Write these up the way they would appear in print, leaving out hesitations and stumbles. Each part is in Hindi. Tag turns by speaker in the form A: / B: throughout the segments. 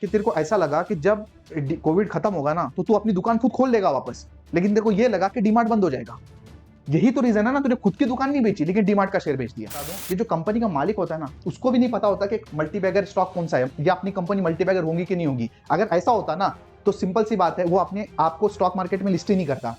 A: कि तेरे को ऐसा लगा कि जब कोविड खत्म होगा ना तो तू अपनी दुकान खुद खोल लेगा वापस, लेकिन तेरे को ये लगा कि डीमार्ट बंद हो जाएगा। यही तो रीजन है ना, तूने खुद की दुकान नहीं बेची लेकिन डीमार्ट का शेयर बेच दिया। ये जो कंपनी का मालिक होता है ना, उसको भी नहीं पता होता कि मल्टीबैगर स्टॉक कौन सा है या अपनी कंपनी मल्टीबैगर होगी कि नहीं होगी। अगर ऐसा होता ना तो सिंपल सी बात है, वो अपने आपको स्टॉक मार्केट में लिस्ट ही नहीं करता,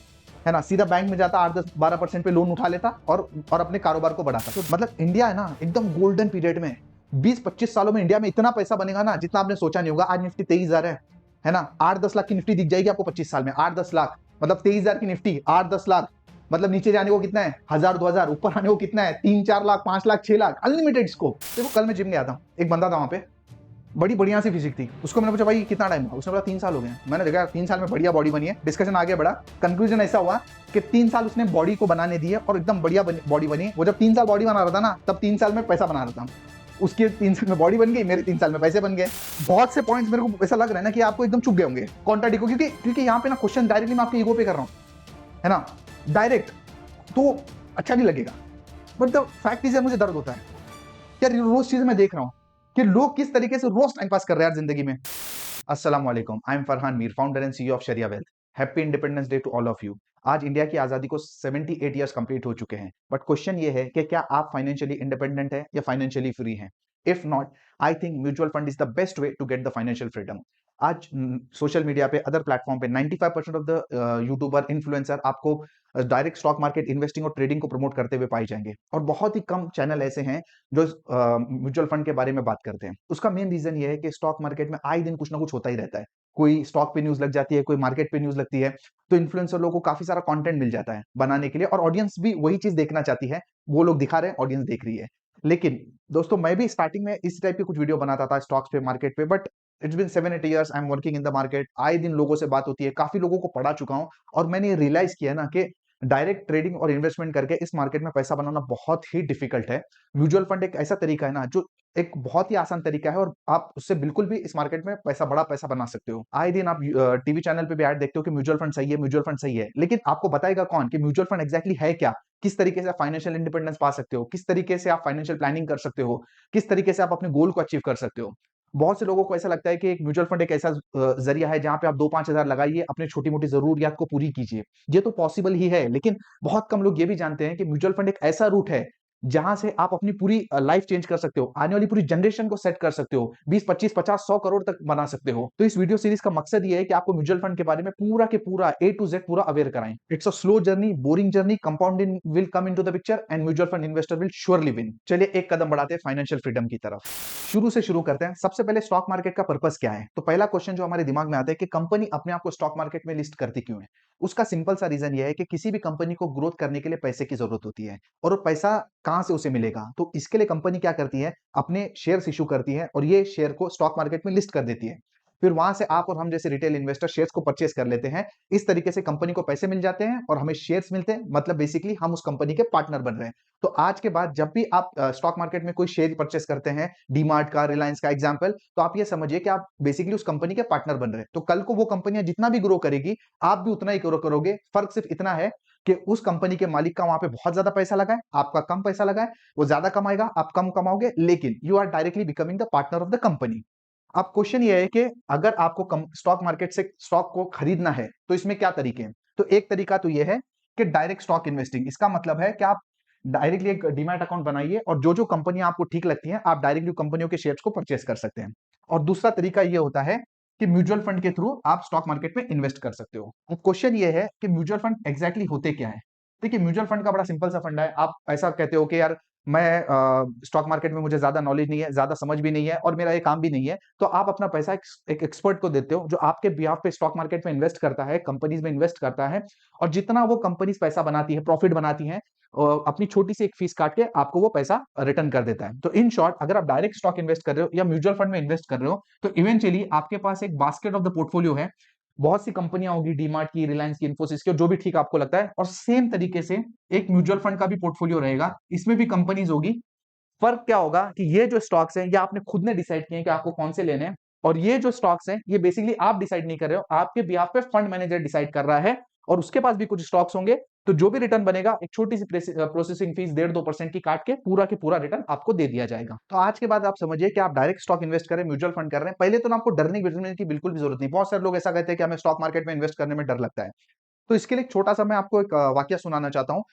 A: है ना, सीधा बैंक में जाता, 8-10-12% पे लोन उठा लेता और अपने कारोबार को बढ़ाता। तो मतलब इंडिया है ना एकदम गोल्डन पीरियड में, 20-25 सालों में इंडिया में इतना पैसा बनेगा ना जितना आपने सोचा नहीं होगा। आज निफ्टी 23,000 है ना, 8-10 लाख की निफ्टी दिख जाएगी आपको 25 साल में। 8-10 लाख मतलब 23,000 की निफ्टी 8-10 लाख, मतलब नीचे जाने को कितना है 1,000-2,000, ऊपर आने को कितना है 3-4 लाख 5 लाख 6 लाख, अनलिमिटेड स्कोप। देखो कल मैं जिम गया था, एक बंदा था वहां पे, बड़ी बढ़िया सी फिजिक थी। उसको मैंने पूछा भाई कितना टाइम हुआ, उसने बोला 3 साल हो गए। मैंने देखा 3 साल में बढ़िया बॉडी बनी है। डिस्कशन आगे बढ़ा, कंक्लूजन ऐसा हुआ कि 3 साल उसने बॉडी को बनाने दिए और एकदम बढ़िया बॉडी बनी। वो जब 3 साल बॉडी बना रहा था ना, तब 3 साल में पैसा बना रहा था। उसके 3 साल में बॉडी बन गई, मेरे 3 साल में पैसे बन गए। बहुत से पॉइंट्स मेरे को ऐसा लग रहा है ना कि आपको एकदम चुप गए होंगे कॉन्ट्राडिक्टो, क्योंकि यहाँ पे ना क्वेश्चन डायरेक्टली मैं आपके ईगो पे कर रहा हूँ, है ना, डायरेक्ट, तो अच्छा नहीं लगेगा। बट द फैक्ट इज मुझे दर्द होता है यार, रोज चीजें मैं देख रहा हूं कि लोग किस तरीके से रोज टाइम पास कर रहे हैं यार जिंदगी में। अस्सलाम वालेकुम, I am Farhan Mir, founder and CEO of Sharia wealth. Happy independence day to all of you. आज इंडिया की आजादी को 78 ईयर्स कंप्लीट हो चुके हैं, बट क्वेश्चन ये है कि क्या आप फाइनेंशियली इंडिपेंडेंट है या फाइनेंशियली फ्री हैं? If not, I think mutual fund is the best way to get the financial freedom. आज सोशल मीडिया पे, अदर प्लेटफॉर्म पे 95% ऑफ द यूट्यूबर इन्फ्लुएंसर आपको डायरेक्ट स्टॉक मार्केट इन्वेस्टिंग और ट्रेडिंग को प्रमोट करते हुए पाए जाएंगे, और बहुत ही कम चैनल ऐसे हैं जो म्यूचुअल फंड के बारे में बात करते हैं। उसका मेन रीजन ये है कि स्टॉक मार्केट में आए दिन कुछ ना कुछ होता ही रहता है। कोई स्टॉक पे न्यूज लग जाती है, कोई मार्केट पे न्यूज लगती है, तो इन्फ्लुएंसर लोगों को काफी सारा कंटेंट मिल जाता है बनाने के लिए, और ऑडियंस भी वही चीज देखना चाहती है। वो लोग दिखा रहे हैं, ऑडियंस देख रही है। लेकिन दोस्तों, मैं भी स्टार्टिंग में इस टाइप की कुछ वीडियो बनाता था स्टॉक्स पे, मार्केट पे, but it's been 7-8 years I am working in the market. आए दिन लोगों से बात होती है, काफी लोगों को पढ़ा चुका हूं, और मैंने रियलाइज किया ना कि डायरेक्ट ट्रेडिंग और इन्वेस्टमेंट करके इस मार्केट में पैसा बनाना बहुत ही डिफिकल्ट है। म्यूचुअल फंड एक ऐसा तरीका है ना जो एक बहुत ही आसान तरीका है, और आप उससे बिल्कुल भी इस मार्केट में बड़ा पैसा बना सकते हो। आए दिन आप टीवी चैनल पे भी ऐड देखते हो कि म्यूचुअल फंड सही है, म्यूचुअल फंड सही है, लेकिन आपको बताएगा कौन कि म्यूचुअल फंड एग्जैक्टली है क्या? किस तरीके से आप फाइनेंशियल इंडिपेंडेंस पा सकते हो, किस तरीके से आप फाइनेंशियल प्लानिंग कर सकते हो, किस तरीके से आप अपने गोल को अचीव कर सकते हो। बहुत से लोगों को ऐसा लगता है कि एक म्यूचुअल फंड एक ऐसा जरिया है जहां पे आप 2-5 हजार लगाइए, अपनी छोटी मोटी जरूरियात को पूरी कीजिए। ये तो पॉसिबल ही है, लेकिन बहुत कम लोग ये भी जानते हैं कि म्यूचुअल फंड एक ऐसा रूट है जहां से आप अपनी पूरी लाइफ चेंज कर सकते हो, आने वाली पूरी जनरेशन को सेट कर सकते हो, 20-25-50-100 करोड़ तक बना सकते हो। तो इस वीडियो सीरीज का मकसद ये है कि आपको म्यूचुअल फंड के बारे में पूरा के पूरा A to Z पूरा अवेयर कराएं। It's a slow journey, boring journey, compounding will come into the picture and mutual fund investor will surely win. चलिए एक कदम बढ़ाते हैं फाइनेंशियल फ्रीडम की तरफ। शुरू से शुरू करते हैं। सबसे पहले स्टॉक मार्केट का पर्पस क्या है? तो पहला क्वेश्चन जो हमारे दिमाग में आता है कि कंपनी अपने आप को स्टॉक मार्केट में लिस्ट करती क्यों है? उसका सिंपल सा रीजन ये है कि किसी भी कंपनी को ग्रोथ करने के लिए पैसे की जरूरत होती है, और वो पैसा कहां से उसे मिलेगा? तो इसके लिए कंपनी क्या करती है, अपने शेयर्स इशू करती है, और ये शेयर को स्टॉक मार्केट में लिस्ट कर देती है। फिर वहां से आप और हम जैसे रिटेल इन्वेस्टर शेयर्स को परचेस कर लेते हैं। इस तरीके से कंपनी को पैसे मिल जाते हैं और हमें शेयर्स मिलते हैं, मतलब बेसिकली हम उस कंपनी के पार्टनर बन रहे हैं। तो आज के बाद जब भी आप स्टॉक मार्केट में कोई शेयर परचेस करते हैं, डीमार्ट का, रिलायंस का एग्जांपल, तो आप ये समझिए कि आप बेसिकली उस कंपनी के पार्टनर बन रहे हैं। तो कल को वो कंपनियां जितना भी ग्रो करेगी, आप भी उतना ही ग्रो करोगे। फर्क सिर्फ इतना है कि उस कंपनी के मालिक का वहां पे बहुत ज्यादा पैसा लगा है, आपका कम पैसा लगा है। वो ज्यादा कमाएगा, आप कम कमाओगे, लेकिन you are directly becoming the partner of the company. अब क्वेश्चन ये है कि अगर आपको स्टॉक मार्केट से स्टॉक को खरीदना है तो इसमें क्या तरीके हैं? तो एक तरीका तो ये है कि डायरेक्ट स्टॉक इन्वेस्टिंग। इसका मतलब है कि आप डायरेक्टली एक डीमैट अकाउंट बनाइए, और जो जो कंपनियां आपको ठीक लगती हैं आप डायरेक्टली कंपनियों के शेयर्स को परचेस कर सकते हैं। और दूसरा तरीका ये होता है कि म्यूचुअल फंड के थ्रू आप स्टॉक मार्केट में इन्वेस्ट कर सकते हो। अब क्वेश्चन ये है कि म्यूचुअल फंड एग्जैक्टली होते क्या है? देखिए, म्यूचुअल फंड का बड़ा सिंपल सा फंड है। आप ऐसा कहते हो कि यार मैं स्टॉक मार्केट में मुझे ज्यादा नॉलेज नहीं है, ज्यादा समझ भी नहीं है, और मेरा ये काम भी नहीं है, तो आप अपना पैसा एक एक्सपर्ट को देते हो जो आपके बिहाफ पे स्टॉक मार्केट में इन्वेस्ट करता है, कंपनीज में इन्वेस्ट करता है, और जितना वो कंपनीज पैसा बनाती है, प्रॉफिट बनाती हैं, अपनी छोटी सी एक फीस काट के आपको वो पैसा रिटर्न कर देता है। तो इन शॉर्ट, अगर आप डायरेक्ट स्टॉक इन्वेस्ट कर रहे हो या म्यूचुअल फंड में इन्वेस्ट कर रहे हो, तो इवेंचुअली आपके पास एक बास्केट ऑफ द पोर्टफोलियो है। बहुत सी कंपनियां होगी, डीमार्ट की, रिलायंस की, इन्फोसिस की, जो भी ठीक आपको लगता है, और सेम तरीके से एक म्यूचुअल फंड का भी पोर्टफोलियो रहेगा, इसमें भी कंपनीज होगी। फर्क क्या होगा कि ये जो स्टॉक्स हैं ये आपने खुद ने डिसाइड किए हैं कि आपको कौन से लेने हैं, और ये जो स्टॉक्स हैं ये बेसिकली आप डिसाइड नहीं कर रहे हो, आपके बिहाफ पे फंड मैनेजर डिसाइड कर रहा है, और उसके पास भी कुछ स्टॉक्स होंगे, तो जो भी रिटर्न बनेगा एक छोटी सी प्रोसेसिंग फीस 1.5-2% की काट के पूरा रिटर्न आपको दे दिया जाएगा। तो आज के बाद आप समझिए कि आप डायरेक्ट स्टॉक इन्वेस्ट करें, म्यूचुअल फंड कर रहे हैं, पहले तो ना आपको डरने की बिल्कुल भी जरूरत नहीं। बहुत सारे लोग ऐसा कहते हैं कि हमें स्टॉक मार्केट में इन्वेस्ट करने में डर लगता है। तो इसके लिए एक छोटा-सा मैं आपको एक वाकया सुनाना चाहता हूँ।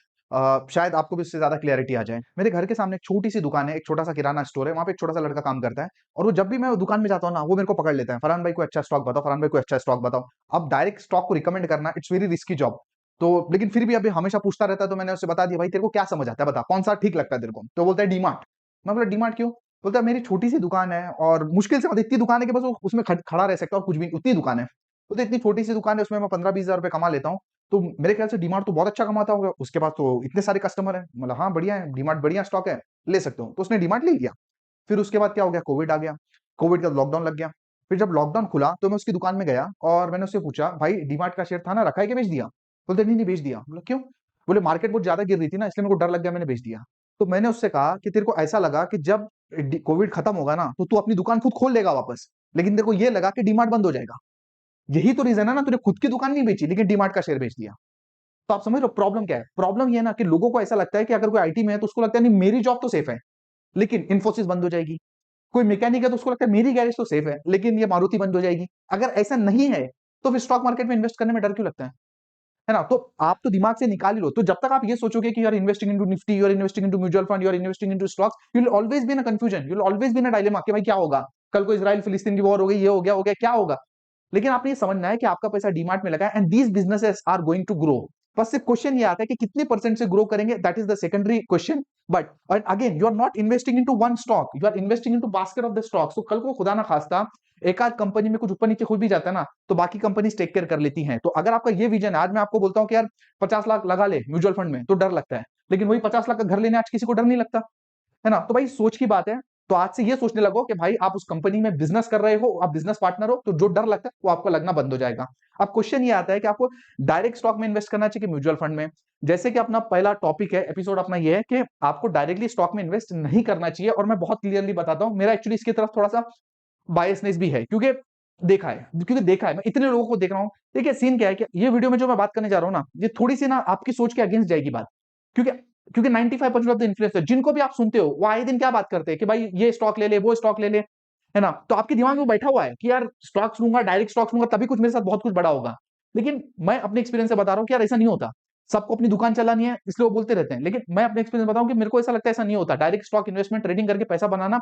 A: शायद आपको भी इससे ज़्यादा क्लैरिटी आ जाए। मेरे घर के सामने एक छोटी-सी दुकान है, एक छोटा-सा किराना स्टोर है, वहाँ पे एक छोटा-सा लड़का काम करता है और वो जब भी मैं वो दुकान में जाता हूँ ना, वो मेरे को पकड़ लेता है, "फरहान भाई कोई अच्छा स्टॉक बताओ, फरहान भाई कोई अच्छा स्टॉक बताओ।" अब डायरेक्ट स्टॉक को रिकमेंड करना इट्स वेरी रिस्की जॉब। तो लेकिन फिर भी अभी हमेशा पूछता रहता है, तो मैंने उसे बता दिया, "भाई तेरे को क्या समझ आता है बता, कौन-सा ठीक लगता है तेरे को?" तो बोलता है डीमार्ट। मैं बोला डीमार्ट क्यों? बोलता है मेरी छोटी-सी दुकान है और मुश्किल से मतलब इतनी दुकान है कि बस वो उसमें खड़ा रह सकता है और कुछ भी उतनी दुकान है। बोलता है इतनी छोटी-सी दुकान है उसमें मैं 15-20 हज़ार रुपए कमा लेता हूँ। तो मेरे ख्याल से डीमार्ट तो बहुत अच्छा कमाता होगा, उसके पास तो इतने सारे कस्टमर हैं। मतलब हाँ, बढ़िया है, डीमार्ट बढ़िया स्टॉक है, ले सकते हो। तो उसने डीमार्ट ले लिया। फिर उसके बाद क्या हो गया, कोविड आ गया। कोविड का लॉकडाउन लग गया। फिर जब लॉकडाउन खुला तो मैं उसकी दुकान में गया और मैंने उससे पूछा, "भाई डीमार्ट का शेयर था ना, रखा है कि बेच दिया?" बोलते, "नहीं, नहीं बेच दिया।" बोला, "क्यों?" बोले, "मार्केट बहुत ज़्यादा गिर रही थी ना, इसलिए मेरे को डर लग गया, मैंने बेच दिया।" तो मैंने उससे कहा कि, "तेरे को ऐसा लगा कि जब कोविड खत्म होगा ना, तो तू अपनी दुकान खुद खोल लेगा वापस। लेकिन तेरे को ये लगा कि डीमार्ट बंद हो जाएगा। यही तो रीज़न है ना, तूने खुद की दुकान नहीं बेची, लेकिन डीमार्ट का शेयर बेच दिया।" तो आप समझ रहे हो प्रॉब्लम क्या है? प्रॉब्लम ये है ना कि लोगों को ऐसा लगता है कि अगर कोई आईटी में है तो उसको लगता है नहीं मेरी जॉब तो सेफ है, लेकिन इन्फोसिस बंद हो जाएगी। कोई मैकेनिक है तो उसको लगता है मेरी गैरेज तो सेफ है, लेकिन ये मारुति बंद हो जाएगी। अगर ऐसा नहीं है, तो फिर स्टॉक मार्केट में इन्वेस्ट करने में डर क्यों लगता है ना? तो आप तो दिमाग से निकाल ही लो। तो जब तक आप ये सोचोगे कि you are investing into Nifty, you are investing into mutual fund, you are investing into stocks, you will always be in a confusion, you will always be in a dilemma कि भाई क्या होगा? कल को इज़राइल फिलिस्तीन की वॉर हो गई, ये हो गया, क्या होगा? लेकिन आपने ये समझना है कि आपका पैसा डीमार्ट में लगा है and these businesses are going to grow. बस सिर्फ क्वेश्चन ये आता है कि कितने परसेंट से ग्रो करेंगे, that is the secondary question. But and again you are not investing into one stock, you are investing into basket of the stocks. तो कल को खुदा ना खास्ता एक आध कंपनी में कुछ ऊपर नीचे खुल भी जाता है ना, तो बाकी कंपनी टेक केयर कर लेती हैं। तो अगर आपका ये विजन है, आज मैं आपको बोलता हूं कि यार 50 लाख लगा ले म्यूचुअल फंड में, तो डर लगता है, लेकिन वही 50 लाख का घर लेने आज किसी को डर नहीं लगता, है ना? तो भाई सोच की बात है। तो आज से ये सोचने लगो कि भाई आप उस कंपनी में बिजनेस कर रहे हो, आप बिजनेस पार्टनर हो, तो जो डर लगता है वो आपको लगना बंद हो जाएगा। अब क्वेश्चन ये आता है कि आपको डायरेक्ट स्टॉक में इन्वेस्ट करना चाहिए कि म्यूचुअल फंड में। जैसे कि अपना पहला टॉपिक है, एपिसोड अपना ये है कि आपको डायरेक्टली स्टॉक में इन्वेस्ट नहीं करना चाहिए, और मैं बहुत क्लियरली बताता हूं, मेरा एक्चुअली इसकी तरफ थोड़ा सा बायसनेस भी है, क्योंकि देखा है मैं इतने लोगों को देख रहा हूं। देखिए सीन क्या है कि ये वीडियो में जो मैं बात करने जा रहा हूं ना, ये थोड़ी सी ना आपकी सोच के अगेंस्ट जाएगी बात, क्योंकि क्योंकि 95% ऑफ द इन्फ्लुएंसर जिनको भी आप सुनते हो, वो आए दिन क्या बात करते हैं कि भाई ये स्टॉक ले ले, वो स्टॉक ले ले, है ना? तो आपके दिमाग में बैठा हुआ है कि यार स्टॉक्स लूंगा, डायरेक्ट स्टॉक्स लूंगा, तभी कुछ मेरे साथ बहुत कुछ बड़ा होगा। लेकिन मैं अपने एक्सपीरियंस से बता रहा हूं कि यार ऐसा नहीं होता। सबको अपनी दुकान चलानी है, इसलिए वो बोलते रहते हैं, लेकिन मैं अपने एक्सपीरियंस बताऊं कि मेरे को ऐसा लगता है ऐसा नहीं होता। डायरेक्ट स्टॉक इन्वेस्टमेंट ट्रेडिंग करके पैसा बनाना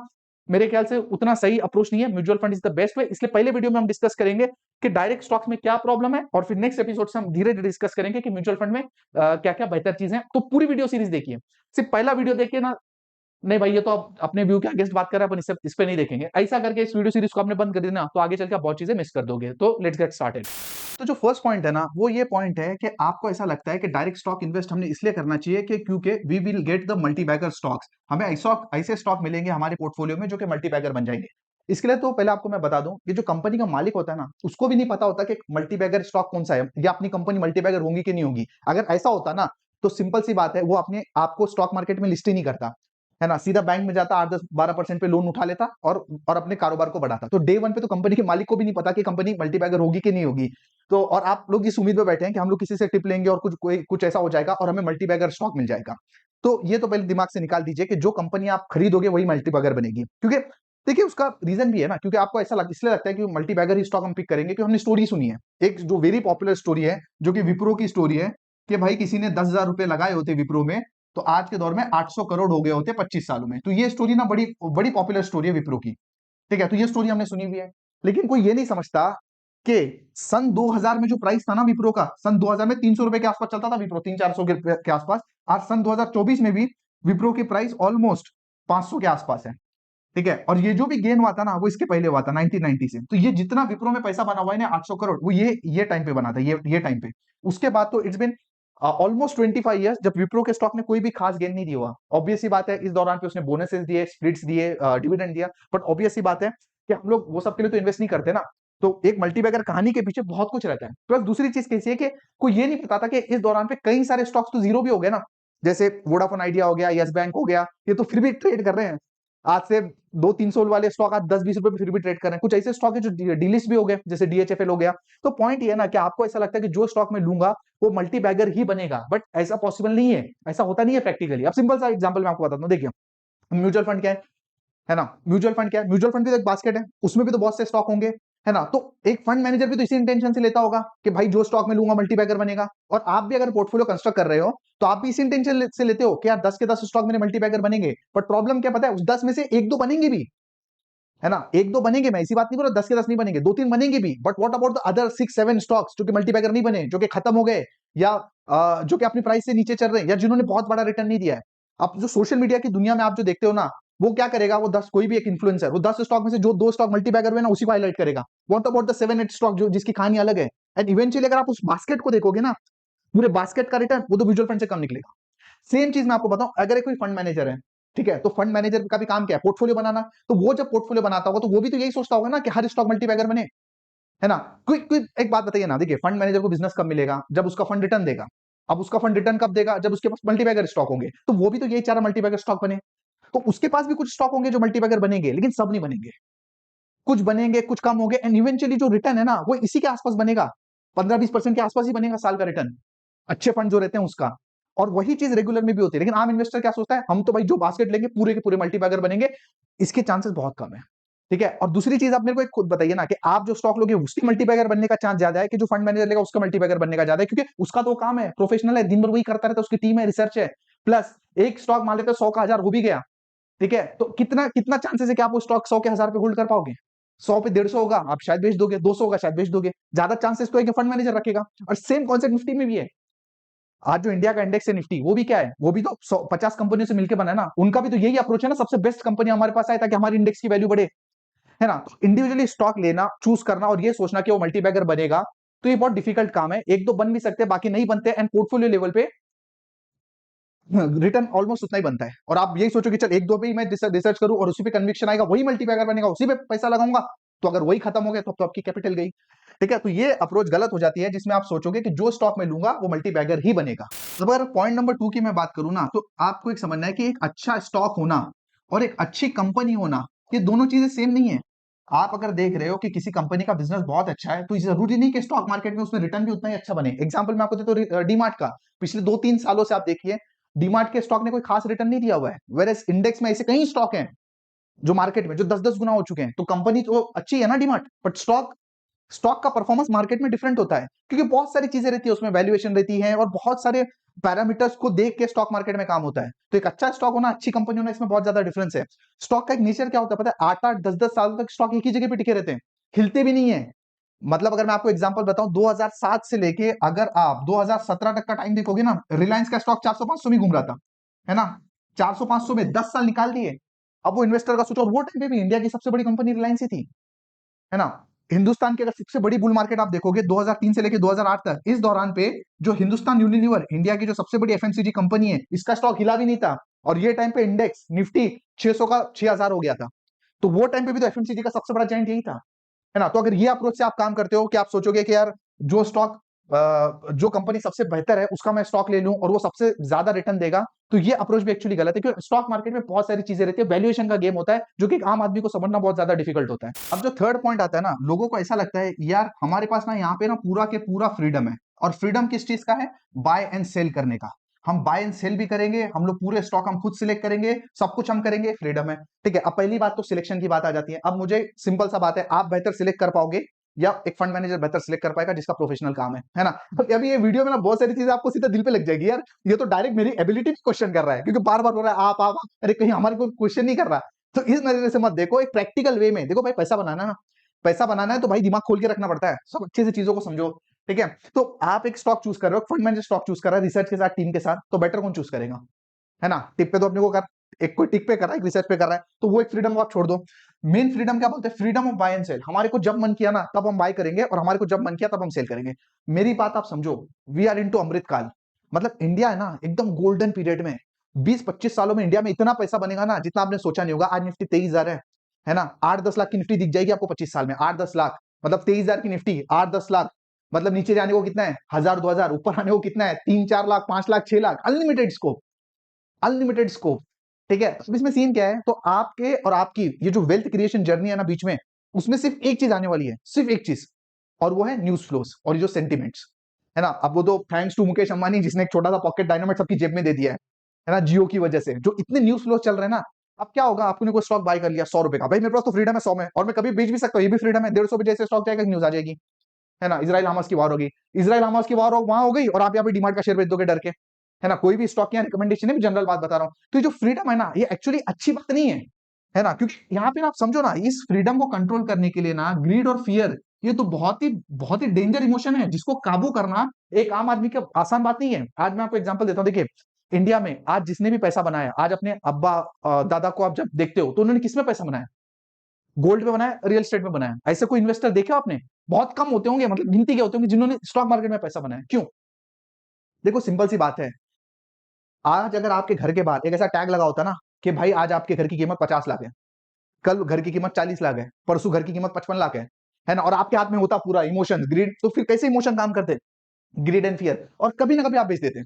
A: मेरे ख्याल से उतना सही अप्रोच नहीं है। Mutual fund is the best वे। इसलिए पहले वीडियो में हम डिस्कस करेंगे कि डायरेक्ट स्टॉक्स में क्या प्रॉब्लम है, और फिर नेक्स्ट एपिसोड से हम धीरे धीरे डिस्कस करेंगे कि म्यूचुअल फंड में क्या क्या बेहतर चीजें हैं। तो पूरी वीडियो सीरीज देखिए, सिर्फ पहला वीडियो देखिए ना, नहीं भाई ये तो आप अपने व्यू के अगेंस्ट बात कर रहे हैं, अपन इस पे नहीं देखेंगे, ऐसा करके इस वीडियो सीरीज को आपने बंद कर देना, तो आगे चल के आप बहुत चीजें मिस कर दोगे। तो लेट्स गेट स्टार्टेड। तो जो फर्स्ट पॉइंट है ना, वो ये पॉइंट है कि आपको ऐसा लगता है कि डायरेक्ट स्टॉक इन्वेस्ट हमने इसलिए करना चाहिए कि क्योंकि we will get the multibagger stocks, हमें ऐसे स्टॉक मिलेंगे हमारे पोर्टफोलियो में जो कि मल्टीबैगर बन जाएंगे। इसके लिए तो पहले आपको मैं बता दूं, ये जो कंपनी का मालिक होता है ना, उसको भी नहीं पता होता कि मल्टीबैगर स्टॉक कौन सा है, या अपनी कंपनी मल्टीबैगर होगी कि नहीं होगी। अगर ऐसा होता ना, तो सिंपल सी बात है, वो अपने आपको स्टॉक मार्केट में लिस्ट ही नहीं करता, है ना? सीधा बैंक में जाता, 8-10-12% पे लोन उठा लेता और अपने कारोबार को बढ़ाता। तो डे वन पे तो कंपनी के मालिक को भी नहीं पता कि कंपनी मल्टीबैगर होगी कि नहीं होगी। तो और आप लोग इस उम्मीद में बैठे हैं कि हम लोग किसी से टिप लेंगे और कुछ ऐसा हो जाएगा और हमें मल्टीबैगर स्टॉक मिल जाएगा। तो ये तो पहले दिमाग से निकाल दीजिए कि जो कंपनी आप खरीदोगे वही मल्टीबैगर बनेगी, क्योंकि देखिए उसका रीजन भी है ना, क्योंकि आपको ऐसा इसलिए लगता है कि मल्टीबैगर ही स्टॉक हम पिक करेंगे, क्योंकि हमने स्टोरी सुनी है। एक जो वेरी पॉपुलर स्टोरी है, जो कि विप्रो की स्टोरी है, कि भाई किसी ने 10,000 रुपए लगाए होते विप्रो में, तो आज के दौर में 800 करोड़ हो गए होते 25 सालों में। तो ये स्टोरी ना बड़ी बड़ी पॉपुलर स्टोरी है विप्रो की, ठीक है? तो ये स्टोरी हमने सुनी हुई है, लेकिन कोई ये नहीं समझता कि सन 2000 में जो प्राइस था ना विप्रो का, सन 2000 में 300 रुपए के आसपास चलता था विप्रो, 300-400 के आसपास। आज सन 2024 में भी विप्रो की प्राइस ऑलमोस्ट 500 के आसपास है, ठीक है? और ये जो भी गेन हुआ था ना, वो इसके पहले हुआ था 1990 से। तो ये जितना विप्रो में पैसा बना हुआ है ना 800 करोड़, वो ये टाइम पे बना था, ये टाइम पे। उसके बाद तो इट्स बिन ऑलमोस्ट 25 ईयर्स जब विप्रो के स्टॉक ने कोई भी खास गेन नहीं दिया हुआ। ऑब्वियस सी बात है, इस दौरान पे उसने बोनसेस दिए, स्प्लिट्स दिए, डिविडेंड दिया, बट ऑब्वियस सी बात है कि हम लोग वो सब के लिए तो इन्वेस्ट नहीं करते ना। तो एक मल्टीबैगर कहानी के पीछे बहुत कुछ रहता है। प्लस दूसरी चीज कैसी है कि कोई ये नहीं बताता कि इस दौरान पे कई सारे स्टॉक्स तो जीरो भी हो गए ना, जैसे वोडाफोन आइडिया हो गया, यस बैंक हो गया, ये तो फिर भी ट्रेड कर रहे हैं। आज से 200-300 वाले स्टॉक आज 10-20 रुपए पे फिर भी ट्रेड कर रहे हैं। कुछ ऐसे स्टॉक है जो डीलिस्ट भी हो गए, जैसे डीएचएफएल हो गया। तो पॉइंट ये है ना कि आपको ऐसा लगता है कि जो स्टॉक मैं लूंगा वो मल्टी बैगर ही बनेगा, बट ऐसा पॉसिबल नहीं है, ऐसा होता नहीं है प्रैक्टिकली। अब सिंपल सा एग्जांपल मैं आपको बताता हूँ, देखिए म्यूचुअल फंड क्या है ना, म्यूचुअल फंड क्या है, म्यूचुअल फंड भी तो एक बास्केट है, उसमें भी तो बहुत से स्टॉक होंगे, है ना। तो एक फंड मैनेजर भी तो इसी इंटेंशन से लेता होगा कि भाई जो स्टॉक में लूंगा मल्टीबैगर बनेगा। और आप भी अगर पोर्टफोलियो कंस्ट्रक्ट कर रहे हो तो आप भी इसी इंटेंशन से लेते हो कि यार 10 के 10 स्टॉक मेरे मल्टीबैगर बनेंगे। बट प्रॉब्लम क्या पता है, उस 10 में से एक दो बनेंगे भी, है ना, एक दो बनेंगे, मैं ऐसी बात नहीं कर रहा 10 के 10 नहीं बनेंगे, दो तीन बनेंगे भी। But what about the other 6-7 stocks जो कि मल्टीबैगर नहीं बने, जो कि खत्म हो गए, या जो कि अपनी प्राइस से नीचे चल रहे हैं, या जिन्होंने बहुत बड़ा रिटर्न नहीं दिया है। अब जो सोशल मीडिया की दुनिया में आप जो देखते हो ना, वो क्या करेगा, वो 10 कोई भी एक इन्फ्लुएंसर वो 10 स्टॉक में से जो दो स्टॉक मल्टीबैगर हुए ना उसी को हाईलाइट करेगा। व्हाट अबाउट द 7-8 स्टॉक जो जिसकी कहानी अलग है। एंड इवेंचुअली अगर आप उस बास्केट को देखोगे ना, पूरे बास्केट का रिटर्न वो तो म्यूचुअल फंड से कम निकलेगा। सेम चीज मैं आपको बताऊं, अगर कोई फंड मैनेजर है, ठीक है, तो फंड मैनेजर का भी काम क्या है, पोर्टफोलियो बनाना। तो वो जब पोर्टफोलियो बनाता होगा तो वो भी तो यही सोचता होगा ना कि हर स्टॉक मल्टीबैगर बने, है ना। कोई एक बात बताइए ना, देखिए फंड मैनेजर को बिजनेस कब मिलेगा, जब उसका फंड रिटर्न देगा। अब उसका फंड रिटर्न कब देगा, जब उसके पास मल्टीबैगर स्टॉक होंगे। तो वो भी तो यही चाह रहा मल्टीबैगर स्टॉक बने। तो उसके पास भी कुछ स्टॉक होंगे जो मल्टीबैगर बनेंगे, लेकिन सब नहीं बनेंगे, कुछ बनेंगे, कुछ कम होंगे। एंड इवेंचुअली जो रिटर्न है ना वो इसी के आसपास बनेगा, 15-20% के आसपास ही बनेगा साल का रिटर्न, अच्छे फंड जो रहते हैं उसका। और वही चीज रेगुलर में भी होती है। लेकिन आम इन्वेस्टर क्या सोचता है, हम तो भाई जो बास्केट लेंगे पूरे के पूरे मल्टीबैगर बनेंगे, इसके चांसेस बहुत कम है। ठीक है, और दूसरी चीज आप मेरे को एक खुद बताइए ना कि आप जो स्टॉक लोगे उसके मल्टीबैगर बनने का चांस ज्यादा है कि जो फंड मैनेजर लेगा उसका मल्टीबैगर बनने का ज्यादा है, क्योंकि उसका तो काम है, प्रोफेशनल है, दिन भर वही करता रहता है, उसकी टीम है, रिसर्च है। प्लस एक स्टॉक मान लेते हैं 100 का 1000 हो भी गया, ठीक है, तो कितना कितना चांसेस है कि आप वो स्टॉक 100 के 1000 पे होल्ड कर पाओगे। 100 पे 150 होगा आप शायद बेच दोगे, 200 होगा शायद बेच दोगे, ज्यादा चांसेस तो है कि फंड मैनेजर रखेगा। और सेम कॉन्सेप्ट निफ्टी में भी है। आज जो इंडिया का इंडेक्स है निफ्टी, वो भी क्या है, वो भी तो 50 कंपनियों से मिलकर बना है ना। उनका भी तो यही अप्रोच है ना, सबसे बेस्ट कंपनी हमारे पास आए ताकि हमारी इंडेक्स की वैल्यू बढ़े, है ना। तो इंडिविजुअली स्टॉक लेना, चूज करना और ये सोचना कि वो मल्टीबैगर बनेगा, तो ये बहुत डिफिकल्ट काम है। एक दो बन भी सकते हैं, बाकी नहीं बनते। एंड पोर्टफोलियो लेवल पे रिटर्न ऑलमोस्ट उतना ही बनता है। और आप यही सोचो कि चल एक दो पे ही मैं रिसर्च करूं और उसी पे कन्विक्शन आएगा, वही मल्टीबैगर बनेगा, उसी पे पैसा लगाऊंगा। तो अगर वही खत्म हो गया तो आपकी कैपिटल गई। ठीक है, तो ये अप्रोच गलत हो जाती है, जिसमें आप सोचोगे कि जो स्टॉक मैं लूंगा वो मल्टीबैगर ही बनेगा। तो अगर पॉइंट नंबर 2 की मैं बात करूं ना, तो आपको एक समझना है कि एक अच्छा स्टॉक होना और एक अच्छी कंपनी होना, ये दोनों चीजें सेम नहीं है। आप अगर देख रहे हो कि किसी कंपनी का बिजनेस बहुत अच्छा है, तो जरूरी नहीं कि स्टॉक मार्केट में उसमें रिटर्न भी उतना ही अच्छा बने। एग्जांपल मैं आपको देता हूं डीमार्ट का। पिछले 2-3 सालों से आप देखिए, डीमार्ट के स्टॉक ने कोई खास रिटर्न नहीं दिया हुआ है, वेरएस इंडेक्स में ऐसे कई स्टॉक हैं जो मार्केट में जो 10-10 गुना हो चुके हैं। तो कंपनी तो अच्छी है ना डीमार्ट, बट स्टॉक स्टॉक का परफॉर्मेंस मार्केट में डिफरेंट होता है, क्योंकि बहुत सारी चीजें रहती है उसमें, वैल्यूएशन रहती है और बहुत सारे पैरामीटर्स को देख के स्टॉक मार्केट में काम होता है। तो एक अच्छा स्टॉक होना, अच्छी कंपनी होना, इसमें बहुत ज्यादा डिफरेंस है। स्टॉक का एक नेचर क्या होता है पता है, 8-8 10-10 साल तक स्टॉक एक ही जगह पे टिके रहते हैं, हिलते भी नहीं है। मतलब अगर मैं आपको एग्जांपल बताऊं, 2007 से लेके अगर आप 2017 तक का टाइम देखोगे ना, रिलायंस का स्टॉक 400-500 में घूम रहा था, है ना। 400-500 में 10 साल निकाल दिए। अब वो इन्वेस्टर का सोचो, और वो टाइम पे भी इंडिया की सबसे बड़ी कंपनी रिलायंस ही थी, है ना। हिंदुस्तान की अगर सबसे बड़ी बुल मार्केट आप देखोगे 2003 से लेकर 2008 तक, इस दौरान पे जो हिंदुस्तान यूनिलीवर इंडिया की जो सबसे बड़ी एफएमसीजी कंपनी है, इसका स्टॉक हिला भी नहीं था। और ये टाइम पे इंडेक्स निफ्टी 600 का 6000 हो गया था। तो वो टाइम पे भी तो एफएमसीजी का सबसे बड़ा जाइंट यही था, है ना। तो अगर ये अप्रोच से आप काम करते हो कि आप सोचोगे कि यार जो स्टॉक जो कंपनी सबसे बेहतर है उसका मैं स्टॉक ले लूं और वो सबसे ज्यादा रिटर्न देगा, तो ये अप्रोच भी एक्चुअली गलत है। क्योंकि स्टॉक मार्केट में बहुत सारी चीजें रहती है, वैल्यूएशन का गेम होता है, जो कि आम आदमी को समझना बहुत ज्यादा डिफिकल्ट होता है। अब जो थर्ड पॉइंट आता है ना, लोगों को ऐसा लगता है यार हमारे पास ना यहाँ पे ना पूरा के पूरा फ्रीडम है। और फ्रीडम किस चीज का है, बाय एंड सेल करने का। हम बाय एंड सेल भी करेंगे, हम लोग पूरे स्टॉक हम खुद सिलेक्ट करेंगे, सब कुछ हम करेंगे, फ्रीडम है। ठीक है, अब पहली बात तो सिलेक्शन की बात आ जाती है। अब मुझे सिंपल सा बात है, आप बेहतर सिलेक्ट कर पाओगे या एक फंड मैनेजर बेहतर सिलेक्ट कर पाएगा जिसका प्रोफेशनल काम है ना। तो अभी ये वीडियो में ना बहुत सारी चीजें आपको सीधा दिल पे लग जाएगी यार, ये तो डायरेक्ट मेरी एबिलिटी क्वेश्चन कर रहा है, क्योंकि बार बार बोल रहा है आप, अरे कहीं हमारे को क्वेश्चन नहीं कर रहा। तो इस नजरिए से मत देखो, एक प्रैक्टिकल वे में देखो। भाई पैसा बनाना है ना, पैसा बनाना है तो भाई दिमाग खोल के रखना पड़ता है, सब अच्छे से चीजों को समझो। ठीक है, तो आप एक स्टॉक चूज कर रहे हो, फंड मैनेजर स्टॉक चूज कर रहा है रिसर्च के साथ, टीम के साथ, तो बेटर कौन चूज करेगा, है ना। टिप पे तो अपने को कर, एक कोई टिक पे कर रहा है, एक रिसर्च पे कर रहा है, तो वो एक फ्रीडम को आप छोड़ दो। मेन फ्रीडम क्या बोलते हैं, freedom of buy and sell. हमारे को जब मन किया ना तब हम बाय करेंगे, और हमारे को जब मन किया तब हम सेल करेंगे। मेरी बात आप समझो, वी आर इनटू अमृत काल। मतलब इंडिया है ना एकदम गोल्डन पीरियड में, 20-25 सालों में इंडिया में इतना पैसा बनेगा ना जितना आपने सोचा नहीं होगा। आज निफ्टी 23,000 है ना। 8-10 लाख की निफ्टी दिख जाएगी आपको 25 साल में, 8-10 लाख, मतलब 23,000 की निफ्टी 8-10 लाख, मतलब नीचे जाने को कितना है 1000-2000, ऊपर आने को कितना है 3-4 lakh, 5 lakh, 6 lakh, unlimited scope, unlimited scope. ठीक है। अब इसमें सीन क्या है, तो आपके और आपकी ये जो वेल्थ क्रिएशन जर्नी है ना बीच में, उसमें सिर्फ एक चीज आने वाली है, सिर्फ एक चीज, और वो है न्यूज फ्लोस और ये जो सेंटिमेंट्स है ना। अब वो तो थैंक्स टू मुकेश अंबानी जिसने एक छोटा सा पॉकेट डायनामाइट सबकी जेब में दे दिया है ना, जियो की वजह से जो इतने न्यूज फ्लो चल रहे हैं ना। अब क्या होगा, आपने कोई स्टॉक बाय कर लिया 100 रुपए का, भाई मेरे पास तो फ्रीडम है 100 में, और मैं कभी बेच भी सकता हूँ, ये भी फ्रीडम है। 150 पे जैसे स्टॉक जाएगा न्यूज आ जाएगी, है ना। इजराइल हमास की वार होगी, इजराइल हमास की वार वहां हो गई, और आप यहाँ पे डीमार्ट का शेयर बेच दोगे डर के, है ना। कोई भी स्टॉक की रिकमेंडेशन है, जनरल बात बता रहा हूँ। तो ये जो फ्रीडम है ना, ये एक्चुअली अच्छी बात नहीं है ना। क्योंकि यहाँ पे ना आप समझो ना, इस फ्रीडम को कंट्रोल करने के लिए ना ग्रीड और फियर, ये तो बहुत ही डेंजर इमोशन है, जिसको काबू करना एक आम आदमी की आसान बात नहीं है। आज मैं आपको एग्जांपल देता हूँ, देखिए इंडिया में आज जिसने भी पैसा बनाया, आज अपने अब्बा दादा को आप जब देखते हो तो उन्होंने किसमें पैसा बनाया, गोल्ड पे बनाया, रियल एस्टेट में बनाया। ऐसे कोई इन्वेस्टर देखे आपने, बहुत कम होते होंगे, मतलब गिनती के होते होंगे जिन्होंने स्टॉक मार्केट में पैसा बनाया। क्यों? देखो सिंपल सी बात है, आज अगर आपके घर के बाहर एक ऐसा टैग लगा होता ना कि भाई आज आपके घर की कीमत 50 लाख है, कल घर की कीमत 40 लाख है, परसों घर की कीमत 55 लाख है ना, और आपके हाथ में होता पूरा इमोशन ग्रीड, तो फिर कैसे इमोशन काम करते? ग्रीड एंड फियर, और कभी ना कभी आप बेच देते,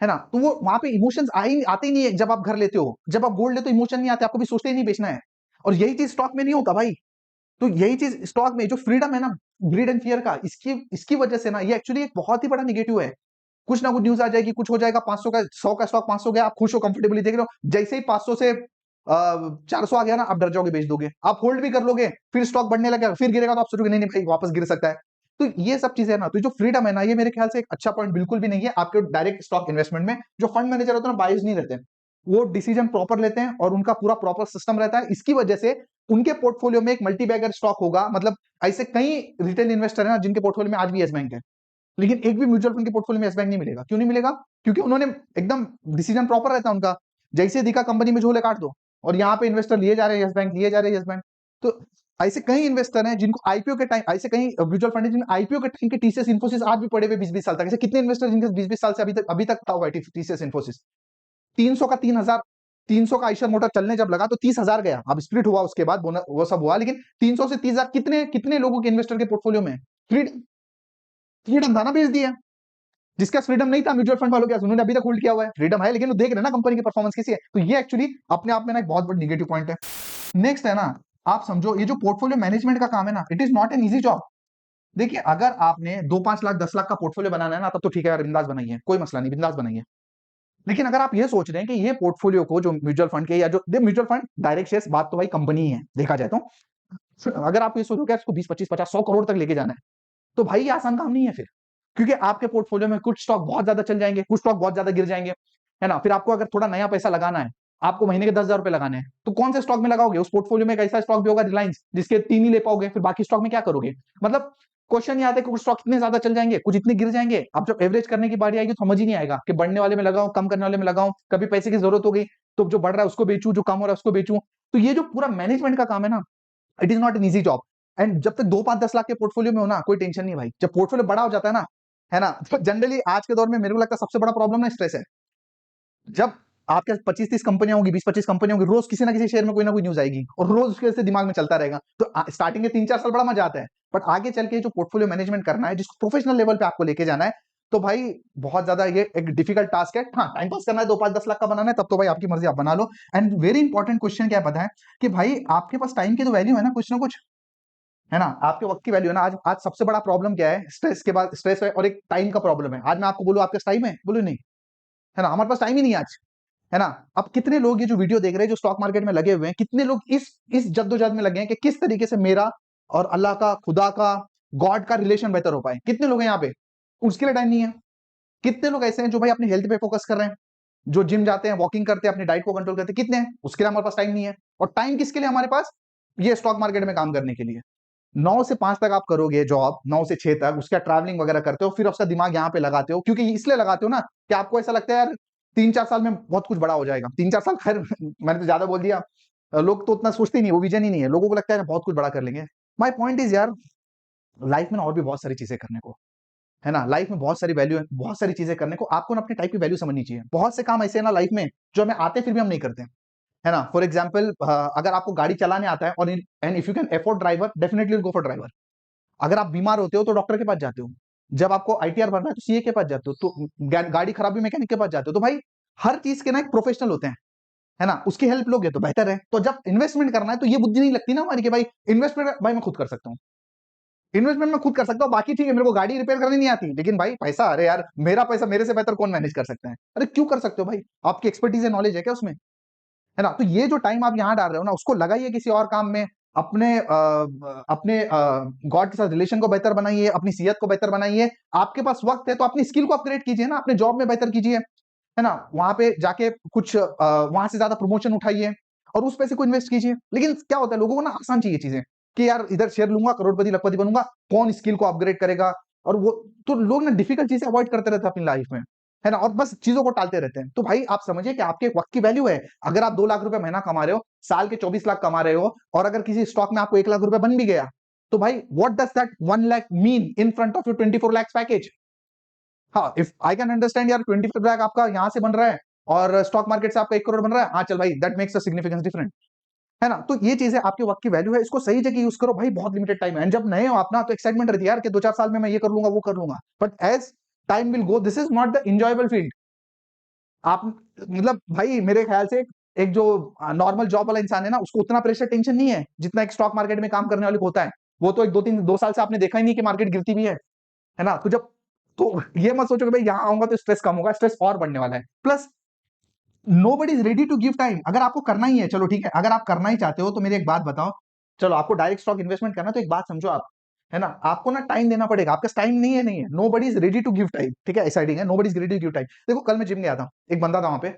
A: है ना। तो वो वहां पे इमोशंस आते ही नहीं है। जब आप घर लेते हो, जब आप गोल्ड लेते हो, इमोशन नहीं आते, आपको भी सोचते ही नहीं बेचना है। और यही चीज स्टॉक में नहीं होता भाई। तो यही चीज स्टॉक में जो फ्रीडम है ना, ग्रीड एंड फियर का, इसकी इसकी वजह से ना ये एक्चुअली एक बहुत ही बड़ा निगेटिव है। कुछ ना कुछ न्यूज आ जाएगी, कुछ हो जाएगा, 500 का 100 का स्टॉक 500 गया, आप खुश हो, कंफर्टेबली देख रहे हो। जैसे ही 500 से 400 आ गया ना, आप डर जाओगे, बेच दोगे। आप होल्ड भी कर लोगे, फिर स्टॉक बढ़ने लगेगा, फिर गिरेगा तो आप सोचोगे नहीं नहीं भाई वापस गिर सकता है। तो ये सब चीजें है ना, तो जो फ्रीडम है ना, ये मेरे ख्याल से एक अच्छा पॉइंट बिल्कुल भी नहीं है आपके डायरेक्ट स्टॉक इन्वेस्टमेंट में। जो फंड मैनेजर होते हैं ना, बायस नहीं रहते, वो डिसीजन प्रॉपर लेते हैं और उनका पूरा प्रॉपर सिस्टम रहता है। इसकी वजह से उनके पोर्टफोलियो में एक मल्टी बैगर स्टॉक होगा। मतलब ऐसे कई रिटेल इन्वेस्टर है ना जिनके पोर्टफोलियो में आज भी यस बैंक है, लेकिन एक भी म्यूचुअल फंड के पोर्टफोलियो में यस बैंक नहीं मिलेगा। क्यों नहीं मिलेगा? क्योंकि उन्होंने एकदम डिसीजन प्रॉपर रहता है उनका, जैसे दिखा कंपनी में झोले काट दो, और यहाँ पे इन्वेस्टर लिए जा रहे हैं यस बैंक, लिए जा रहे हैं यस बैंक। तो ऐसे कई इन्वेस्टर हैं जिनको आईपीओ के टाइम, ऐसे कई म्यूचुअल फंड है जिनके आईपीओ के टाइम के टीसीएस इन्फोसिस आज भी पड़े हुए 20-20 साल तक। ऐसे कितने इन्वेस्टर जिनके 20-20 साल से अभी तक था हुआ है टीसीएस इन्फोसिस। 300 का 3000, 300 का आयशर मोटर चलने जब लगा तो 30,000 गया, अब स्प्लिट हुआ उसके बाद वो सब हुआ, लेकिन 300 से 30,000 कितने कितने लोगों के इन्वेस्टर के पोर्टफोलियो में फ्रीडम, फ्रीडम था ना, बेच दिया। जिसका फ्रीडम नहीं था म्यूचुअल फंड वालों के, उन्होंने अभी तक होल्ड किया हुआ है। फ्रीडम है लेकिन वो देख रहे हैं ना कंपनी की परफॉर्मेंस कैसी है। तो ये एक्चुअली अपने आप में ना एक बहुत बड़ा निगेटिव पॉइंट है। नेक्स्ट है ना, आप समझो ये जो पोर्टफोलियो मैनेजमेंट का काम है ना, it is not an easy job. देखिए अगर आपने 2-5 लाख 10 लाख का पोर्टफोलियो बनाना है ना, तब तो ठीक है यार, बिंदास बनाइए, कोई मसला नहीं, बिंदास बनाइए। लेकिन अगर आप ये सोच रहे हैं कि ये पोर्टफोलियो को जो म्यूचुअल फंड के, या जो म्यूचुअल फंड डायरेक्ट शेयर्स, बात तो भाई कंपनी ही है देखा जाए तो, अगर आप ये सोचो कि इसको 20-25-50-100 करोड़ तक लेके जाना है, तो भाई ये आसान काम नहीं है फिर। क्योंकि आपके पोर्टफोलियो में कुछ स्टॉक बहुत ज्यादा चल जाएंगे, कुछ स्टॉक बहुत ज्यादा गिर जाएंगे, है ना। फिर आपको अगर थोड़ा नया पैसा लगाना है, आपको महीने के 10,000 रुपए लगाने हैं, तो कौन से स्टॉक में लगाओगे? उस पोर्टफोलियो में एक ऐसा स्टॉक भी होगा रिलायंस जिसके 3 ही ले पाओगे, फिर बाकी स्टॉक में क्या करोगे? मतलब क्वेश्चन ये आता है कि कुछ स्टॉक इतने ज्यादा चल जाएंगे, कुछ इतने गिर जाएंगे। अब जब एवरेज करने की बारी आएगी तो समझ ही नहीं आएगा कि बढ़ने वाले में लगाऊं, कम करने वाले में लगाऊं, कभी पैसे की जरूरत हो गई तो जो बढ़ रहा है उसको बेचूं, जो कम हो रहा है उसको बेचूं। तो ये जो पूरा मैनेजमेंट का काम है ना, it is not an easy job. And जब तक 2-5-10 लाख के पोर्टफोलियो में हो ना, कोई टेंशन नहीं भाई। जब पोर्टफोलियो बड़ा हो जाता है ना, तो जनरली आज के दौर में मेरे को लगता है सबसे बड़ा प्रॉब्लम ना स्ट्रेस है। जब आपके 25-30 कंपनियां होंगी, 20-25 कंपनियां होंगी, रोज किसी ना किसी शेयर में कोई ना कोई न्यूज आएगी और रोज उसके वजह से दिमाग में चलता रहेगा। तो स्टार्टिंग के 3-4 साल बड़ा मजा आता है, बट आगे चल के जो पोर्टफोलियो मैनेजमेंट करना है, जिसको प्रोफेशनल लेवल पे आपको लेके जाना है, तो भाई बहुत ज्यादा ये एक डिफिकल्ट टास्क है। हाँ टाइम पास करना है, 2-5-10 लाख का बनाना है, तब तो भाई आपकी मर्जी, आप बना लो। एंड वेरी इंपॉर्टेंट क्वेश्चन क्या है पता है, कि भाई आपके पास टाइम की तो वैल्यू है ना कुछ, है ना। आपके वक्त की वैल्यू है ना। आज आज सबसे बड़ा प्रॉब्लम क्या है? स्ट्रेस के बाद स्ट्रेस है, और एक टाइम का प्रॉब्लम है। आज मैं आपको बोलूं आपके पास टाइम है, बोलू नहीं, है ना, हमारे पास टाइम ही नहीं है आज, है ना। अब कितने लोग ये जो वीडियो देख रहे हैं, जो स्टॉक मार्केट में लगे हुए हैं, कितने लोग इस जद्दोजहद में लगे हैं कि किस तरीके से मेरा और अल्लाह का, खुदा का, गॉड का रिलेशन बेहतर हो पाए। कितने लोग हैं यहाँ पे, उसके लिए टाइम नहीं है। कितने लोग ऐसे हैं जो भाई अपनी हेल्थ पे फोकस कर रहे हैं, जो जिम जाते हैं, वॉकिंग करते हैं, अपनी डाइट को कंट्रोल करते हैं, कितने हैं? उसके लिए हमारे पास टाइम नहीं है। और टाइम किसके लिए हमारे पास? ये स्टॉक मार्केट में काम करने के लिए। 9 से 5 तक आप करोगे जॉब, 9 से 6 तक उसका ट्रैवलिंग वगैरह करते हो, फिर उसका दिमाग यहाँ पे लगाते हो, क्योंकि इसलिए लगाते हो ना कि आपको ऐसा लगता है यार 3-4 साल में बहुत कुछ बड़ा हो जाएगा। 3-4 साल, खैर मैंने तो ज्यादा बोल दिया, लोग तो उतना सोचते ही नहीं, वो विजन ही नहीं है, लोगों को लगता है बहुत कुछ बड़ा कर लेंगे। माई पॉइंट इज यार, लाइफ में और भी बहुत सारी चीजें करने को, है ना। लाइफ में बहुत सारी वैल्यू है, बहुत सारी चीजें करने को, आपको ना अपने टाइप की वैल्यू समझनी चाहिए। बहुत से काम ऐसे हैं ना लाइफ में जो हमें आते फिर भी हम नहीं करते, है ना। फॉर एग्जाम्पल, अगर आपको गाड़ी चलाने आता है और and if you can afford driver, definitely go for driver. अगर आप बीमार होते हो तो डॉक्टर के पास जाते हो, जब आपको आईटीआर भरना है तो सीए के पास जाते हो, तो गाड़ी खराब भी मैकेनिक के पास जाते हो। तो भाई हर चीज के ना एक प्रोफेशनल होते हैं, है ना, उसकी हेल्प लोगे तो बेहतर है। तो जब इन्वेस्टमेंट करना है तो ये बुद्धि नहीं लगती ना हमारी कि भाई इन्वेस्टमेंट भाई मैं खुद कर सकता हूँ, इन्वेस्टमेंट मैं खुद कर सकता हूँ, बाकी ठीक है मेरे को गाड़ी रिपेयर करनी नहीं आती, लेकिन भाई पैसा, अरे यार मेरा पैसा मेरे से बेहतर कौन मैनेज कर सकता है? अरे क्यों कर सकते हो भाई, आपकी एक्सपर्टीज है, नॉलेज है क्या उसमें, है ना? तो ये जो टाइम आप यहाँ डाल रहे हो ना, उसको लगाइए किसी और काम में, अपने गॉड के साथ रिलेशन को बेहतर बनाइए, अपनी सेहत को बेहतर बनाइए। आपके पास वक्त है तो अपनी स्किल को अपग्रेड कीजिए ना, अपने जॉब में बेहतर कीजिए, है ना, वहां पे जाके कुछ वहां से ज्यादा प्रमोशन उठाइए और उस पैसे को इन्वेस्ट कीजिए। लेकिन क्या होता है, लोगों को ना आसान चाहिए चीजें कि यार इधर शेयर लूंगा करोड़पति लखपति बनूंगा, कौन स्किल को अपग्रेड करेगा, और वो तो लोग ना डिफिकल्ट चीजें अवॉइड करते रहते हैं अपनी लाइफ में, है ना, और बस चीजों को टालते रहते हैं। तो भाई आप समझिए कि आपके वक्त की वैल्यू है। अगर आप 2 लाख रुपए महीना कमा रहे हो, साल के 24 लाख कमा रहे हो, और अगर किसी स्टॉक में आपको 1 लाख रुपए बन भी गया, तो भाई what does that 1 lakh mean in front of your 24 lakh package? हाँ, इफ आई कैन अंडरस्टैंड यार 25 लाख आपका यहाँ से बन रहा है और स्टॉक मार्केट से आपका 1 करोड़ बन रहा है, हाँ चल भाई that makes a significance different, है ना। तो ये चीजें आपके वक्त की वैल्यू है, इसको सही जगह यूज करो भाई, बहुत लिमिटेड टाइम है। एंड जब नए हो आप ना, तो एक्साइटमेंट रहती है यार कि 2-4 साल में मैं ये कर लूंगा वो कर लूंगा, but as time will go this is not the enjoyable field. आप मतलब भाई मेरे ख्याल से एक जो नॉर्मल जॉब वाला इंसान है ना, उसको उतना प्रेशर टेंशन नहीं है जितना एक स्टॉक मार्केट में काम करने वाले को होता है। वो तो एक 2 साल से आपने देखा ही नहीं कि मार्केट गिरती भी है ना। तो जब, तो ये मत सोचो कि भाई यहाँ आऊंगा तो स्ट्रेस कम होगा, स्ट्रेस और बढ़ने वाला है। Plus nobody is ready to give time. अगर आपको करना ही है, चलो ठीक है, अगर आप करना ही चाहते हो तो मेरी एक बात बताओ, चलो आपको डायरेक्ट स्टॉक इन्वेस्टमेंट करना, तो एक बात समझो आप, है ना, आपको ना टाइम देना पड़ेगा। आपका टाइम नहीं है, नहीं है, nobody is ready to give time, ठीक है, ऐसा है, nobody is ready to give time. देखो कल मैं जिम गया था, एक बंदा था वहां पे,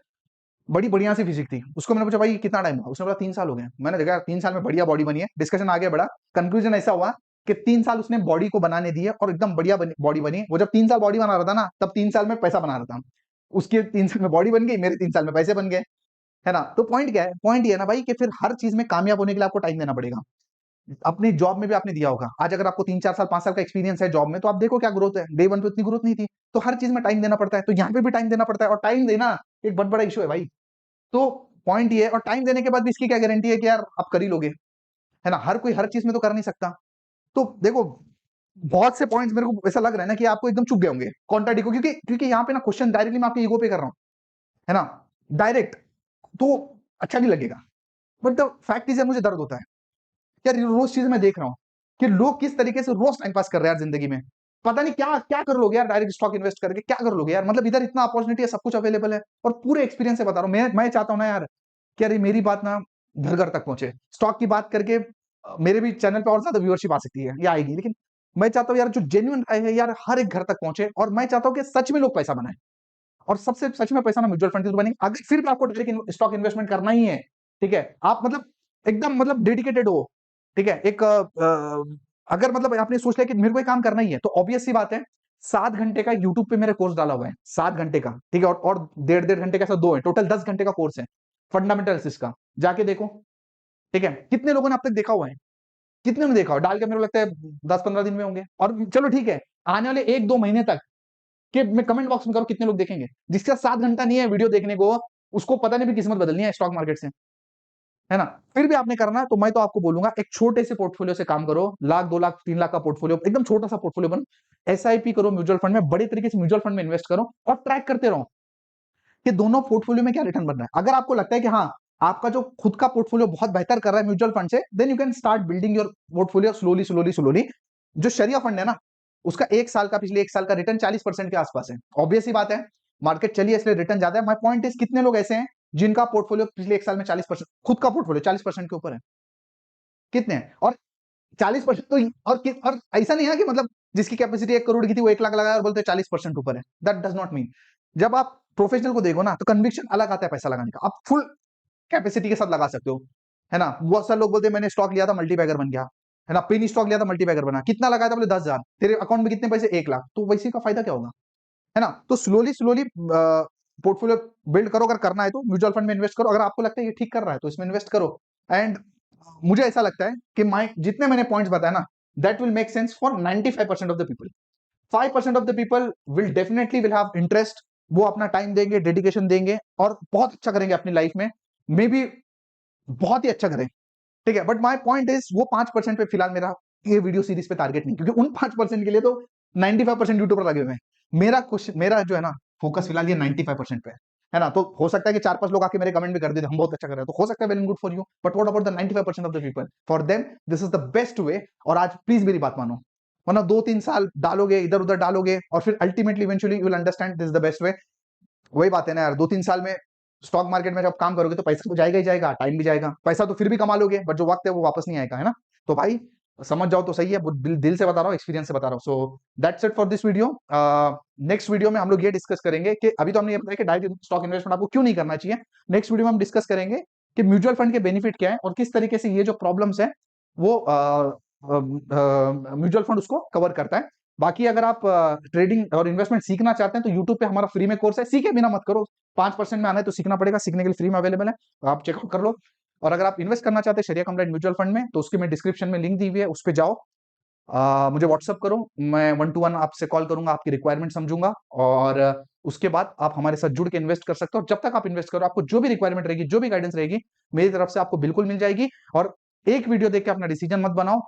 A: बड़ी बढ़िया सी फिजिक थी, उसको मैंने पूछा भाई कितना टाइम हुआ, उसने बोला 3 साल हो गए। मैंने देखा 3 साल में बढ़िया बॉडी बनी है, डिस्कशन आगे बढ़ा, कंक्लूजन ऐसा हुआ कि 3 साल उसने बॉडी को बनाने दिए और एकदम बढ़िया बॉडी बनी। वो जब 3 साल बॉडी बना रहा था ना, तब 3 साल में पैसा बना रहा था। उसके 3 साल में बॉडी बन गई, मेरे 3 साल में पैसे बन गए, है ना। तो पॉइंट क्या है, पॉइंट ये है ना भाई कि फिर हर चीज में कामयाब होने के लिए आपको टाइम देना पड़ेगा। अपनी जॉब में भी आपने दिया होगा, आज अगर आपको 3-4 साल 5 साल का एक्सपीरियंस है जॉब में, तो आप देखो क्या ग्रोथ है, डे 1 पे इतनी ग्रोथ नहीं थी। तो हर चीज में टाइम देना पड़ता है, तो यहाँ पे भी टाइम देना पड़ता है, और टाइम देना एक बहुत बड़ा इशू है भाई। तो पॉइंट ये है, और टाइम देने के बाद भी इसकी क्या गारंटी है कि यार आप कर ही लोगे, है ना। हर कोई हर चीज में तो कर नहीं सकता। तो देखो बहुत से पॉइंट्स मेरे को ऐसा लग रहा है ना कि आपको एकदम चुप गए होंगे कॉन्ट्राडिक्ट, क्योंकि क्योंकि यहाँ पे ना क्वेश्चन डायरेक्टली मैं आपके ईगो पे कर रहा हूँ, है ना, डायरेक्ट, तो अच्छा नहीं लगेगा। बट द फैक्ट इज, मुझे दर्द होता है यार, रोज चीज मैं देख रहा हूँ कि लोग किस तरीके से रोज टाइम पास कर रहे हैं यार जिंदगी में। पता नहीं क्या क्या कर लोगे यार, डायरेक्ट स्टॉक इन्वेस्ट करके क्या कर लोगे यार, मतलब इधर इतना अपॉर्चुनिटी है, सब कुछ अवेलेबल है, और पूरे एक्सपीरियंस से बता रहा हूँ मैं चाहता हूँ ना यार कि अरे मेरी बात ना घर घर तक पहुंचे, स्टॉक की बात करके मेरे भी चैनल पे और ज्यादा व्यूअरशिप आ सकती है या आएगी, लेकिन मैं चाहता हूँ यार जो जेन्युइन राय है यार हर एक घर तक पहुंचे, और मैं चाहता हूँ कि सच में लोग पैसा बनाए, और सबसे सच में पैसा ना म्यूचुअल फंड से तो बनेंगे। अगर फिर भी आपको डायरेक्ट स्टॉक इन्वेस्टमेंट करना ही है, ठीक है, आप मतलब एकदम मतलब डेडिकेटेड हो, ठीक है, एक अगर मतलब आपने सोच लिया कि मेरे को ये काम करना ही है, तो ऑब्वियस सी बात है 7 घंटे का यूट्यूब पे मेरा कोर्स डाला हुआ है, 7 घंटे का, ठीक है, और 1.5-1.5 घंटे का, ऐसा 2 है, टोटल 10 घंटे का कोर्स है, फंडामेंटल्स इसका, जाके देखो, ठीक है। कितने लोगों ने अब तक देखा हुआ है, कितने ने देखा हो डाल के, मेरे को लगता है 10-15 दिन में होंगे। और चलो ठीक है, आने वाले 1-2 महीने तक कि मैं कमेंट बॉक्स में करो कितने लोग देखेंगे, जिसका 7 घंटा नहीं है वीडियो देखने को, उसको पता नहीं भी किस्मत बदलनी है स्टॉक मार्केट से, है ना। फिर भी आपने करना है तो मैं तो आपको बोलूंगा एक छोटे से पोर्टफोलियो से काम करो, 1 लाख 2 लाख 3 लाख का पोर्टफोलियो, एकदम छोटा सा पोर्टफोलियो बनो, एसआईपी करो म्यूचुअल फंड में, बड़े तरीके से म्यूचुअल फंड में इन्वेस्ट करो, और ट्रैक करते रहो कि दोनों पोर्टफोलियो में क्या रिटर्न बन रहा है। अगर आपको लगता है कि हाँ आपका जो खुद का पोर्टफोलियो बहुत बेहतर कर रहा है म्यूचुअल फंड से, then you can start building your portfolio slowly slowly slowly. जो शरिया फंड है ना, उसका 1 साल का, पिछले 1 साल का रिटर्न 40% के आसपास है, ऑब्वियस ही बात है, मार्केट चलिए इसलिए रिटर्न ज्यादा है। माई पॉइंट इज कितने लोग ऐसे हैं जिनका पोर्टफोलियो पिछले 1 साल में 40%, खुद का पोर्टफोलियो 40% के ऊपर है, कितने हैं? और 40% तो, और ऐसा नहीं है कि मतलब जिसकी कैपेसिटी 1 करोड़ की थी वो 1 लाख लगाया और बोलते 40% ऊपर है, दैट डज नॉट मीन। जब आप प्रोफेशनल को देखो ना, तो कन्विक्शन अलग आता है पैसा लगाने का, आप फुल कैपेसिटी के साथ लगा सकते हो, है ना। बहुत सारे लोग बोलते हैं मैंने स्टॉक लिया था मल्टीबैगर बन गया, है ना, पेनी स्टॉक लिया था मल्टीबैगर बना, कितना लगाया था, बोले 10,000, तेरे अकाउंट में कितने पैसे, 1 लाख, तो वैसे का फायदा क्या होगा, है ना। तो स्लोली स्लोली पोर्टफोलियो बिल्ड करो, अगर करना है तो म्यूचुअल फंड में इन्वेस्ट करो, अगर आपको लगता है ये ठीक कर रहा है तो इसमें इन्वेस्ट करो। एंड मुझे ऐसा लगता है कि जितने मैंने पॉइंट्स बताया ना, that will make sense for 95% of the people. 5% of the people will definitely will have interest, वो अपना टाइम देंगे, डेडिकेशन देंगे, और बहुत अच्छा करेंगे अपनी लाइफ में, मे बी बहुत ही अच्छा करें, ठीक है। बट माई पॉइंट इज वो 5% पे फिलहाल मेरा ये वीडियो सीरीज पे टारगेट नहीं, क्योंकि उन 5% के लिए तो 95% यूट्यूबर लगे हुए हैं। मेरा जो है ना फोकस फिलहाल ये 95% पे है, है ना? तो हो सकता है कि 4-5 लोग आके मेरे कमेंट भी कर देते हम बहुत अच्छा कर रहे हैं, तो हो सकता है well and good for you, but what about the 95% of the people? For them this is the best वे। और आज प्लीज मेरी बात मानो, वरना 2-3 साल डालोगे, इधर उधर डालोगे, और फिर ultimately eventually you will understand this is the best वे। वही बात है ना यार, 2-3 साल में स्टॉक मार्केट में जब काम करोगे तो पैसा तो जाएगा ही जाएगा, टाइम भी जाएगा, पैसा तो फिर भी कमा लोगे, बट जो वक्त है वो वापस नहीं आएगा, है ना? तो भाई समझ जाओ तो सही है, दिल से बता रहा हूँ, एक्सपीरियंस से बता रहा हूँ। So that's it for this video. Next video में हम लोग ये डिस्कस करेंगे कि अभी तो हमने ये बताया कि डायरेक्ट स्टॉक इन्वेस्टमेंट आपको क्यों नहीं करना चाहिए। नेक्स्ट वीडियो में हम डिस्कस करेंगे कि म्यूचुअल फंड के बेनिफिट क्या है और किस तरीके से ये जो प्रॉब्लम्स है वो म्यूचुअल फंड उसको कवर करता है। बाकी अगर आप ट्रेडिंग और इन्वेस्टमेंट सीखना चाहते हैं तो यूट्यूब पे हमारा फ्री में कोर्स है, सीखे बिना मत करो। 5% में आना है तो सीखना पड़ेगा, सीखने के लिए फ्री में अवेलेबल है, आप चेकआउट कर लो। और अगर आप इन्वेस्ट करना चाहते हैं शरिया कंप्लाइंट म्यूचुअल फंड में, तो उसकी मैं डिस्क्रिप्शन में लिंक दी हुई है, उस पर जाओ, मुझे व्हाट्सअप करो, मैं 1-to-1 आपसे कॉल करूंगा, आपकी रिक्वायरमेंट समझूंगा, और उसके बाद आप हमारे साथ जुड़ के इन्वेस्ट कर सकते हो। जब तक आप इन्वेस्ट करो, आपको जो भी रिक्वायरमेंट रहेगी, जो भी गाइडेंस रहेगी, मेरी तरफ से आपको बिल्कुल मिल जाएगी। और एक वीडियो देख के अपना डिसीजन मत बनाओ,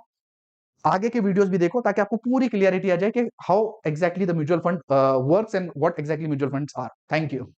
A: आगे के वीडियोस भी देखो, ताकि आपको पूरी क्लियरिटी आ जाए कि how exactly the mutual fund works and what exactly mutual funds are. Thank you.